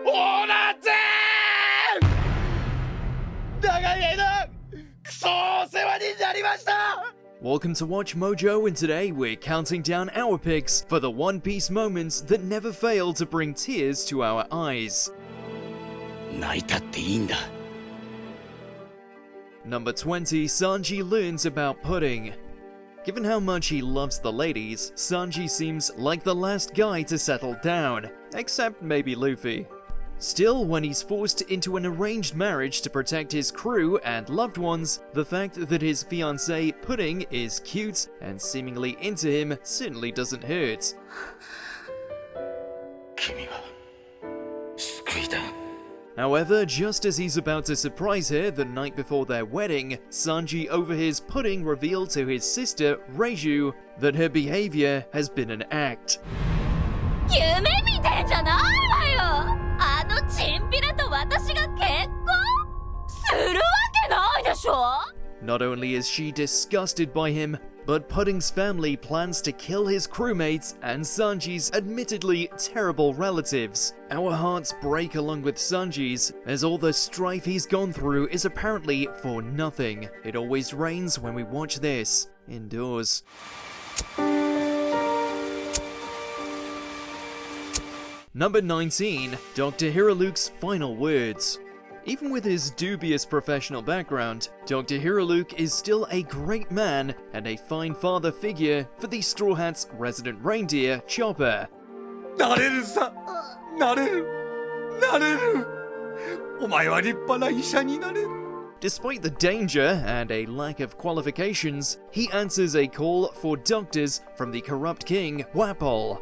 オーナーぜー長い間クソお世話になりました Welcome to Watch Mojo, and today we're counting down our picks for the One Piece moments that never fail to bring tears to our eyes. 泣いたっていいんだ Number 20, Sanji learns about pudding. Given how much he loves the ladies, Sanji seems like the last guy to settle down, except maybe Luffy. Still, when he's forced into an arranged marriage to protect his crew and loved ones, the fact that his fiancée Pudding is cute and seemingly into him certainly doesn't hurt. 君は救いだ However, just as he's about to surprise her the night before their wedding, Sanji overhears Pudding reveal to his sister, Reiju, that her behavior has been an act. 夢見てんじゃないわよあのチンピラと私が結婚するわけないでしょ Not only is she disgusted by him, but Pudding's family plans to kill his crewmates and Sanji's admittedly terrible relatives. Our hearts break along with Sanji's, as all the strife he's gone through is apparently for nothing. It always rains when we watch this, indoors. Number 19, Dr. Hiriluk's final words. Even with his dubious professional background, Dr. Hiriluk is still a great man and a fine father figure for the Straw Hat's resident reindeer, Chopper. なれるさなれるなれるお前は立派な医者になれる Despite the danger and a lack of qualifications, he answers a call for doctors from the corrupt king, Wapol.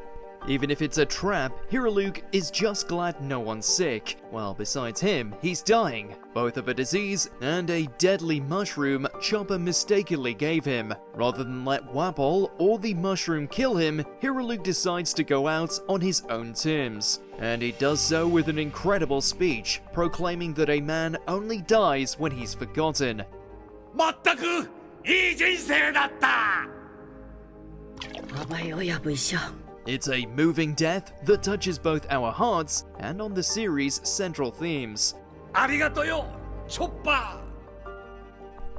Even if it's a trap, Hiriluk is just glad no one's sick, while besides him, he's dying, both of a disease and a deadly mushroom Chopper mistakenly gave him. Rather than let Wapol or the mushroom kill him, Hiriluk decides to go out on his own terms. And he does so with an incredible speech, proclaiming that a man only dies when he's forgotten. まったくいい人生だった It's a moving death that touches both our hearts and on the series' central themes. ありがとよチョッパ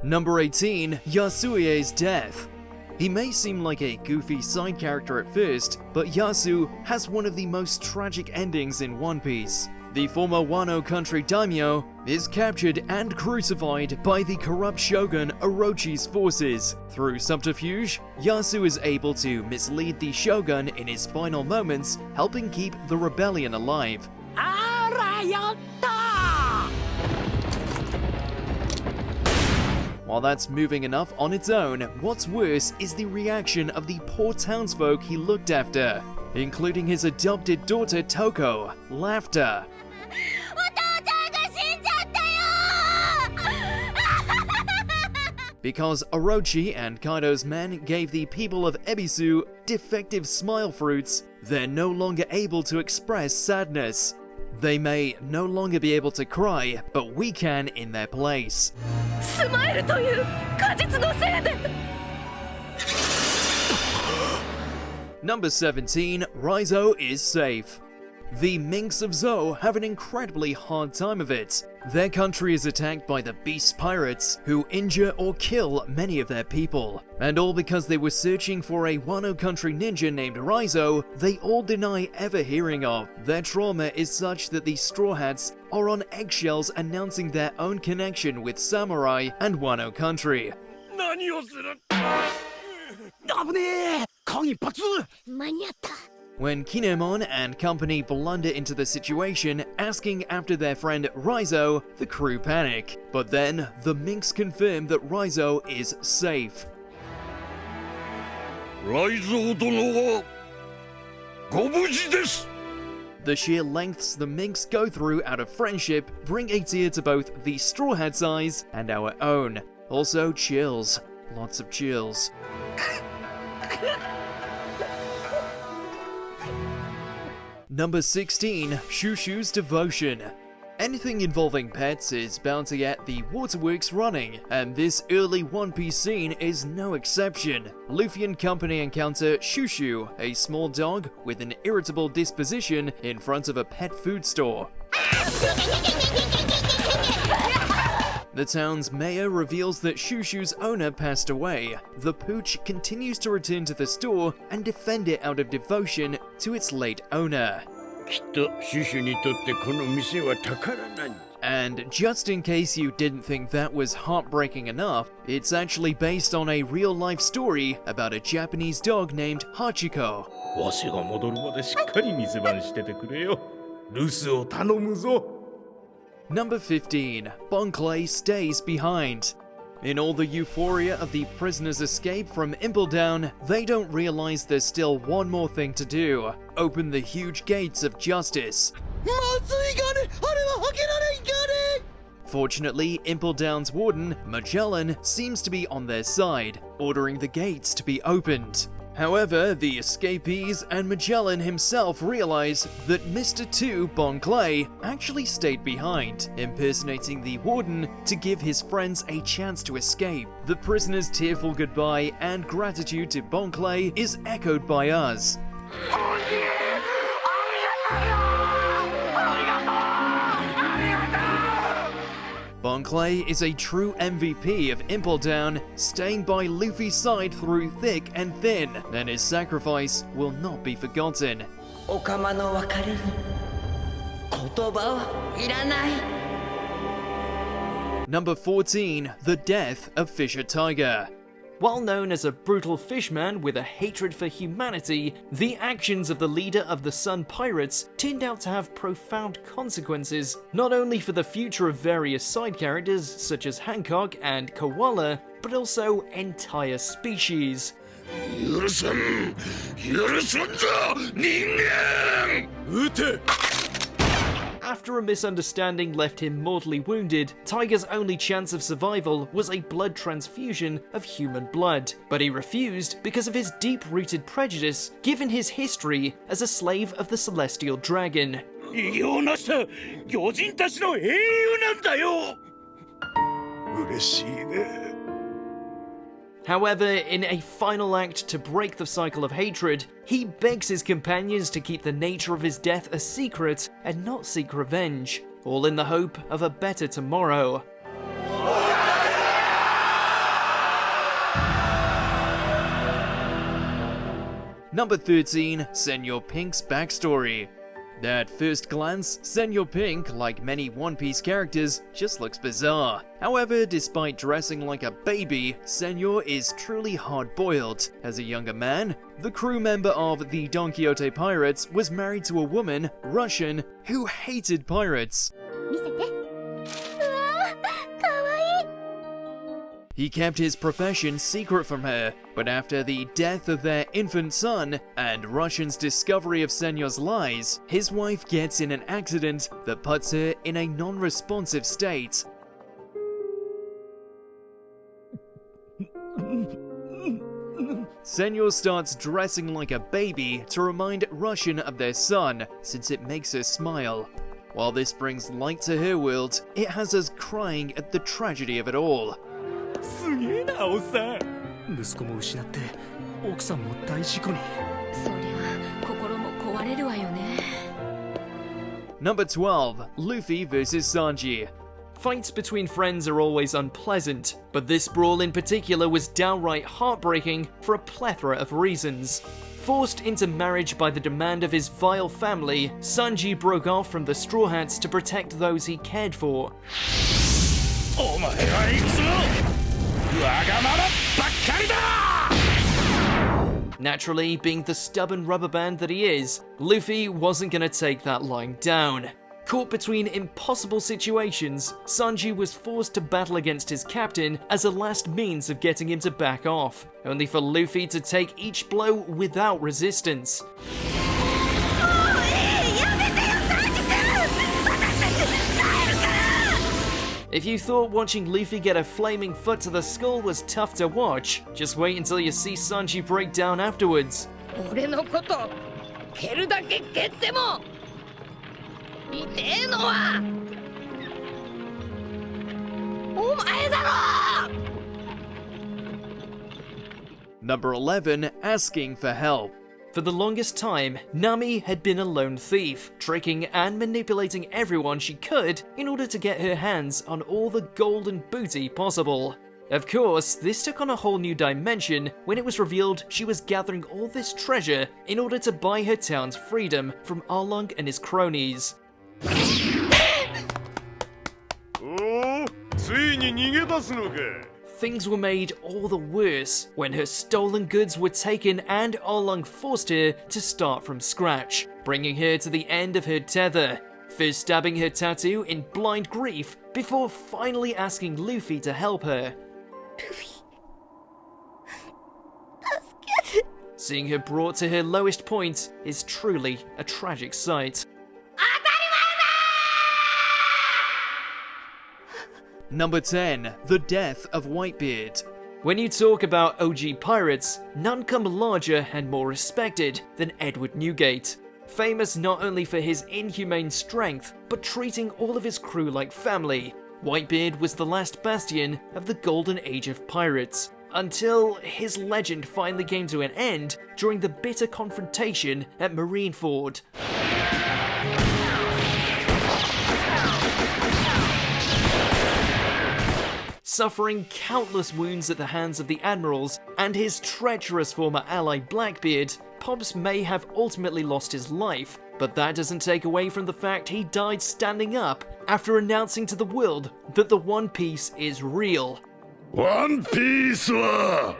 Number 18, Yasuie's death. He may seem like a goofy side character at first, but Yasu has one of the most tragic endings in One Piece. The former Wano country daimyo is captured and crucified by the corrupt shogun Orochi's forces. Through subterfuge, Yasu is able to mislead the shogun in his final moments, helping keep the rebellion alive. あらやった While that's moving enough on its own, what's worse is the reaction of the poor townsfolk he looked after, including his adopted daughter Toko. Laughter. お父ちゃんが死んじゃったよ Because Orochi and Kaido's men gave the people of Ebisu defective smile fruits, they're no longer able to express sadness. They may no longer be able to cry, but we can in their place. スマイルという果実のせいで Number 17, Raizo is safe. The Minks of Zou have an incredibly hard time of it. Their country is attacked by the Beast Pirates, who injure or kill many of their people. And all because they were searching for a Wano country ninja named Raizo they all deny ever hearing of. Their trauma is such that the Straw Hats are on eggshells announcing their own connection with samurai and Wano country. 何をする危ねえ間一髪間に合った When Kinemon and company blunder into the situation, asking after their friend Raizo, the crew panic. But then, the Minks confirm that Raizo is safe. ライゾー殿はご無事です The sheer lengths the Minks go through out of friendship bring a tear to both the Straw Hat's eyes and our own. Also chills. Lots of chills. Number 16, Shushu's devotion. Anything involving pets is bound to get the waterworks running, and this early One Piece scene is no exception. Luffy and company encounter Shushu, a small dog with an irritable disposition, in front of a pet food store. The town's mayor reveals that Shushu's owner passed away. The pooch continues to return to the store and defend it out of devotion to its late owner. きっとシュシュにとってこの店は宝なんだ。 And just in case you didn't think that was heartbreaking enough, it's actually based on a real-life story about a Japanese dog named Hachiko. わしが戻るまでしっかり店番しててくれよ。留守を頼むぞ。 Number 15. Bon Clay stays behind. In all the euphoria of the prisoner's escape from Impel Down, they don't realize there's still one more thing to do. Open the huge gates of justice. Fortunately, Impel Down's warden, Magellan, seems to be on their side, ordering the gates to be opened. However, the escapees and Magellan himself realize that Mr. 2, Bon Clay, actually stayed behind, impersonating the warden to give his friends a chance to escape. The prisoner's tearful goodbye and gratitude to Bon Clay is echoed by us. Bon Clay is a true MVP of Impel Down, staying by Luffy's side through thick and thin, and his sacrifice will not be forgotten. お釜の別れに言葉はいらない。 Number 14. The Death of Fisher Tiger. While known as a brutal fishman with a hatred for humanity, the actions of the leader of the Sun Pirates turned out to have profound consequences, not only for the future of various side characters such as Hancock and Koala, but also entire species. 許さんぞ人間。撃て。 After a misunderstanding left him mortally wounded, Tiger's only chance of survival was a blood transfusion of human blood. But he refused because of his deep-rooted prejudice, given his history as a slave of the Celestial Dragon. 偉業を成した魚人たちの英雄なんだよ。嬉しいね。 However, in a final act to break the cycle of hatred, he begs his companions to keep the nature of his death a secret and not seek revenge, all in the hope of a better tomorrow. Number 13. Senor Pink's backstory. At first glance, Senor Pink, like many One Piece characters, just looks bizarre. However, despite dressing like a baby, Senor is truly hard-boiled. As a younger man, the crew member of the Don Quixote Pirates was married to a woman, Russian, who hated pirates. 見せて。うわー、かわいい。 He kept his profession secret from her, but after the death of their infant son and Russian's discovery of Senor's lies, his wife gets in an accident that puts her in a non-responsive state. Senor starts dressing like a baby to remind Russian of their son, since it makes her smile. While this brings light to her world, it has us crying at the tragedy of it all. すげえなおっさん。息子も失って奥さんも大事故に。そりゃ心も壊れるわよね。 Number 12. Luffy vs Sanji. Fights between friends are always unpleasant, but this brawl in particular was downright heartbreaking for a plethora of reasons. Forced into marriage by the demand of his vile family, Sanji broke off from the Straw Hats to protect those he cared for. お前はいつもわがままばっかりだ。 Naturally, being the stubborn rubber band that he is, Luffy wasn't gonna take that lying down. Caught between impossible situations, Sanji was forced to battle against his captain as a last means of getting him to back off, only for Luffy to take each blow without resistance. If you thought watching Luffy get a flaming foot to the skull was tough to watch, just wait until you see Sanji break down afterwards. 俺のこと蹴るだけ蹴っても痛えのはお前だろ。 Number 11. Asking for help. For the longest time, Nami had been a lone thief, tricking and manipulating everyone she could in order to get her hands on all the gold and booty possible. Of course, this took on a whole new dimension when it was revealed she was gathering all this treasure in order to buy her town's freedom from Arlong and his cronies. おお、ついに逃げ出すのか。 Things were made all the worse when her stolen goods were taken and Arlong forced her to start from scratch, bringing her to the end of her tether, first stabbing her tattoo in blind grief before finally asking Luffy to help her. Seeing her brought to her lowest point is truly a tragic sight. Number 10. The Death of Whitebeard. When you talk about OG pirates, none come larger and more respected than Edward Newgate. Famous not only for his inhumane strength, but treating all of his crew like family, Whitebeard was the last bastion of the golden age of pirates, until his legend finally came to an end during the bitter confrontation at Marineford. Suffering countless wounds at the hands of the admirals and his treacherous former ally Blackbeard, Pops may have ultimately lost his life, but that doesn't take away from the fact he died standing up after announcing to the world that the One Piece is real. One Piece は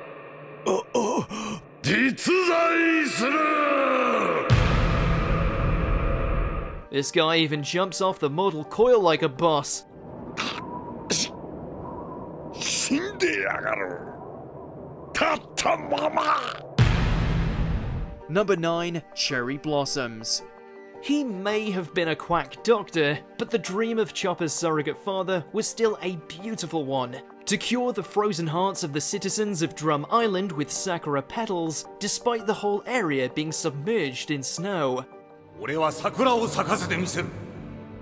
実在する。 This guy even jumps off the mortal coil like a boss. 死んでやがる。立ったまま。 Number 9. Cherry Blossoms. He may have been a quack doctor, but the dream of Chopper's surrogate father was still a beautiful one. To cure the frozen hearts of the citizens of Drum Island with sakura petals, despite the whole area being submerged in snow. 俺は桜を咲かせてみせる。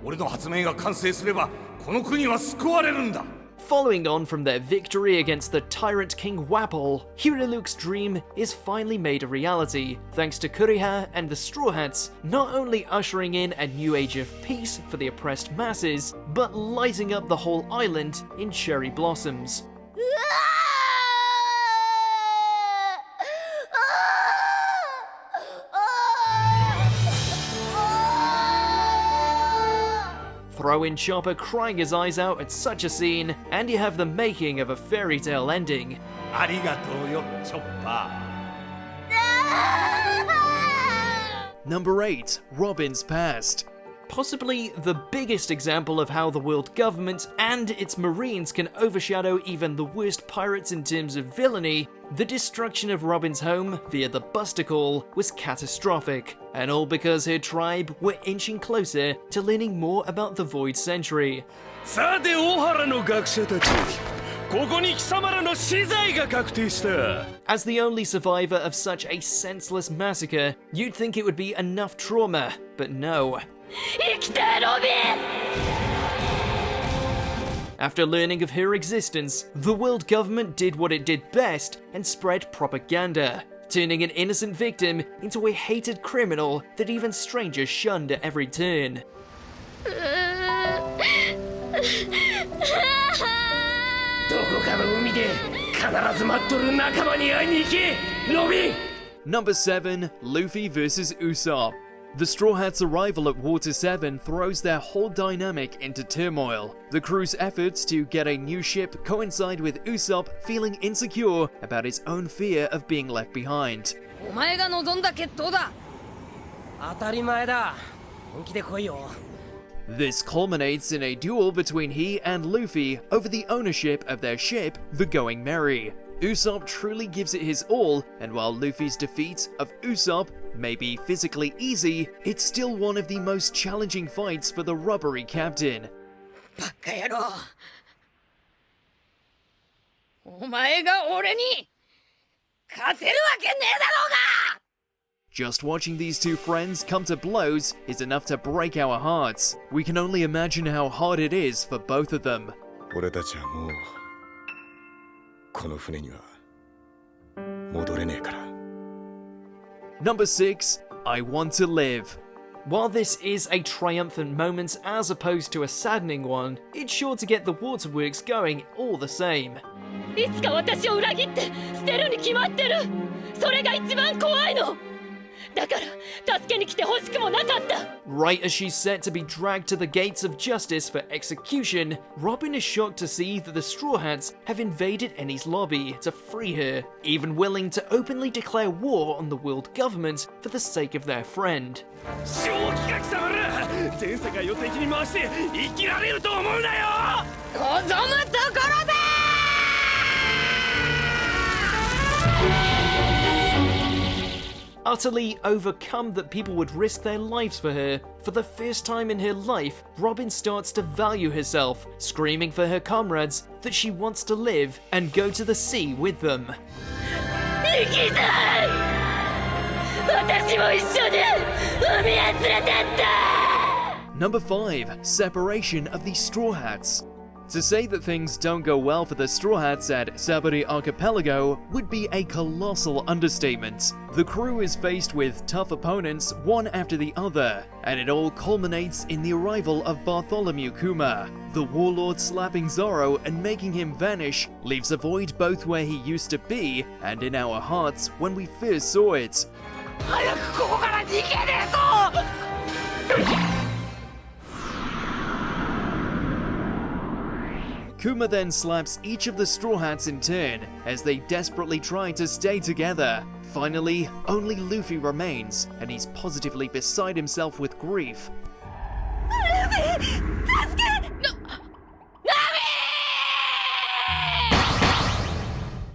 俺の発明が完成すれば、この国は救われるんだ。 Following on from their victory against the tyrant King Wapol, Hiriluk's dream is finally made a reality, thanks to Kuriha and the Straw Hats, not only ushering in a new age of peace for the oppressed masses, but lighting up the whole island in cherry blossoms. Throw in Chopper crying his eyes out at such a scene, and you have the making of a fairy tale ending. ありがとうよ、チョッパー。 Number 8. Robin's Past. Possibly the biggest example of how the world government and its marines can overshadow even the worst pirates in terms of villainy, the destruction of Robin's home via the Buster Call was catastrophic, and all because her tribe were inching closer to learning more about the Void Century. さて大原の学者たち、ここに貴様らの死罪が確定した。 As the only survivor of such a senseless massacre, you'd think it would be enough trauma, but no. 生きてロビン! After learning of her existence, the world government did what it did best and spread propaganda, turning an innocent victim into a hated criminal that even strangers shunned at every turn. どこかの海で必ず待っとる仲間に会いに行け、ロビン! Number 7. Luffy vs. Usopp. The Straw Hats' arrival at Water 7 throws their whole dynamic into turmoil. The crew's efforts to get a new ship coincide with Usopp feeling insecure about his own fear of being left behind. お前が望んだ決闘だ。当たり前だ。本気で来いよ。 This culminates in a duel between he and Luffy over the ownership of their ship, the Going Merry. Usopp truly gives it his all, and while Luffy's defeat of Usopp may be physically easy, it's still one of the most challenging fights for the rubbery captain. バカ野郎。お前が俺に勝てるわけねえだろうが！ Just watching these two friends come to blows is enough to break our hearts. We can only imagine how hard it is for both of them. 俺たちはもうこの船には戻れねえから。Number 6. I Want to Live. While this is a triumphant moment as opposed to a saddening one, it's sure to get the waterworks going all the same. いつか私を裏切って捨てるに決まってる。それが一番怖いの。だから助けに来て欲しくもなかった。 Right as she's set to be dragged to the gates of justice for execution, Robin is shocked to see that the Straw Hats have invaded Annie's lobby to free her, even willing to openly declare war on the world government for the sake of their friend. 正気が貴様ら全世界を敵に回して生きられると思うなよ。望むところだ。 Utterly overcome that people would risk their lives for her, for the first time in her life, Robin starts to value herself, screaming for her comrades that she wants to live and go to the sea with them. 生きたい。私も一緒に海へ連れてって。 Number 5. Separation of the Straw Hats. To say that things don't go well for the Straw Hats at Saburi Archipelago would be a colossal understatement. The crew is faced with tough opponents one after the other, and it all culminates in the arrival of Bartholomew Kuma. The warlord slapping Zoro and making him vanish leaves a void both where he used to be and in our hearts when we first saw it. 早くここから逃げねえぞ。 Kuma then slaps each of the Straw Hats in turn as they desperately try to stay together. Finally, only Luffy remains, and he's positively beside himself with grief.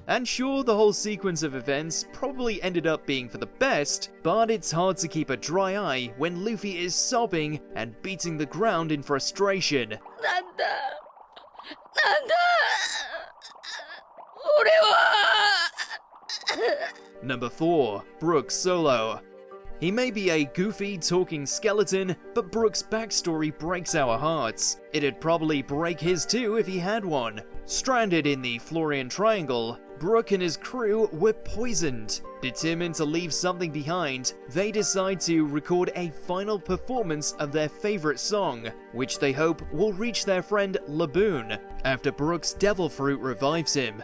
And sure, the whole sequence of events probably ended up being for the best, but it's hard to keep a dry eye when Luffy is sobbing and beating the ground in frustration. なんだ俺は Number 4. Brook's solo. He may be a goofy, talking skeleton, but Brook's backstory breaks our hearts. It'd probably break his too if he had one. Stranded in the Florian Triangle, Brook and his crew were poisoned. Determined to leave something behind, they decide to record a final performance of their favorite song, which they hope will reach their friend Laboon after Brook's devil fruit revives him.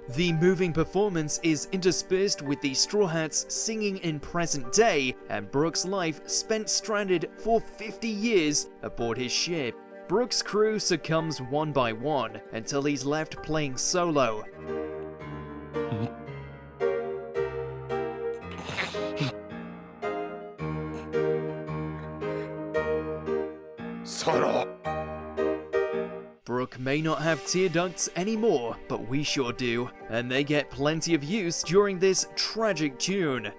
The moving performance is interspersed with the Straw Hats singing in present day and Brook's life spent stranded for 50 years aboard his ship. Brook's crew succumbs one by one until he's left playing solo. Brook may not have tear ducts anymore, but we sure do, and they get plenty of use during this tragic tune.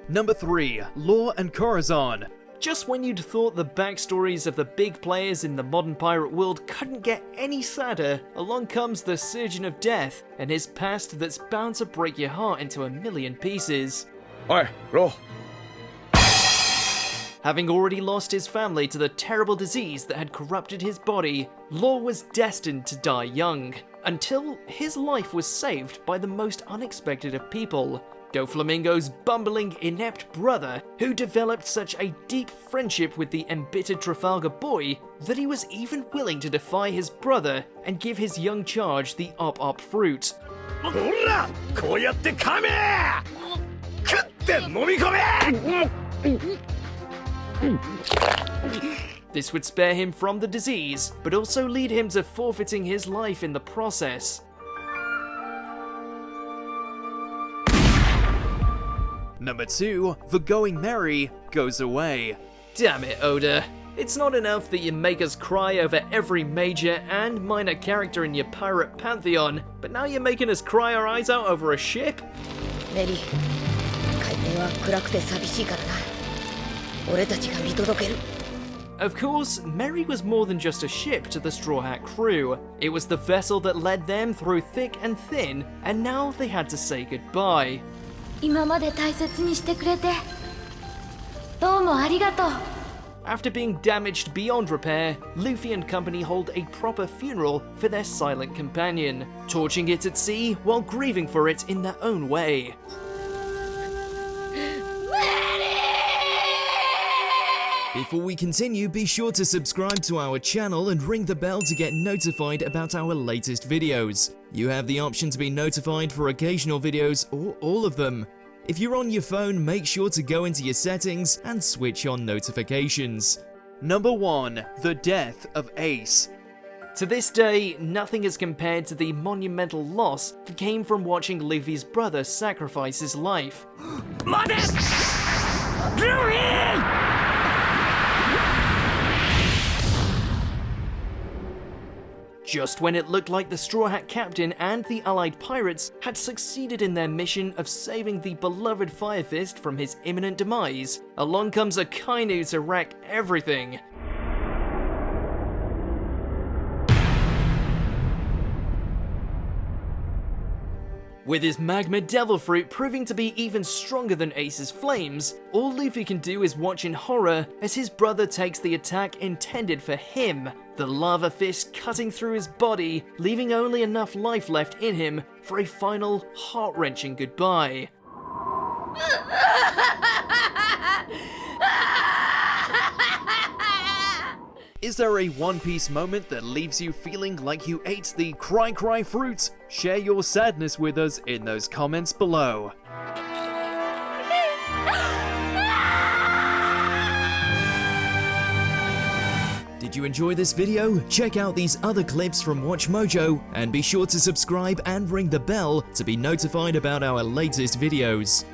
Number 3. Law and Corazon. Just when you'd thought the backstories of the big players in the modern pirate world couldn't get any sadder, along comes the Surgeon of Death and his past that's bound to break your heart into a million pieces. Oi, Law. Having already lost his family to the terrible disease that had corrupted his body, Law was destined to die young, until his life was saved by the most unexpected of people, Doflamingo's bumbling, inept brother, who developed such a deep friendship with the embittered Trafalgar boy that he was even willing to defy his brother and give his young charge the Op fruit. ほら、こうやって噛め！食って飲み込め！ This would spare him from the disease, but also lead him to forfeiting his life in the process. Number 2. The Going Merry goes away. Damn it, Oda. It's not enough that you make us cry over every major and minor character in your pirate pantheon, but now you're making us cry our eyes out over a ship? メリー、海底は暗くて寂しいからな。俺たちが見届ける。 Of course, Merry was more than just a ship to the Straw Hat crew. It was the vessel that led them through thick and thin, and now they had to say goodbye. 今まで大切にしてくれてどうもありがとう。After being damaged beyond repair, Luffy and company hold a proper funeral for their silent companion, torching it at sea while grieving for it in their own way. Before we continue, be sure to subscribe to our channel and ring the bell to get notified about our latest videos. You have the option to be notified for occasional videos or all of them. If you're on your phone, make sure to go into your settings and switch on notifications. Number 1. The Death of Ace. To this day, nothing is compared to the monumental loss that came from watching Luffy's brother sacrifice his life. Just when it looked like the Straw Hat Captain and the allied pirates had succeeded in their mission of saving the beloved Fire Fist from his imminent demise, along comes a Kainu to wreck everything. With his magma devil fruit proving to be even stronger than Ace's flames, all Luffy can do is watch in horror as his brother takes the attack intended for him, the lava fist cutting through his body, leaving only enough life left in him for a final heart-wrenching goodbye. Is there a One Piece moment that leaves you feeling like you ate the cry fruit? Share your sadness with us in those comments below. Did you enjoy this video? Check out these other clips from WatchMojo and be sure to subscribe and ring the bell to be notified about our latest videos.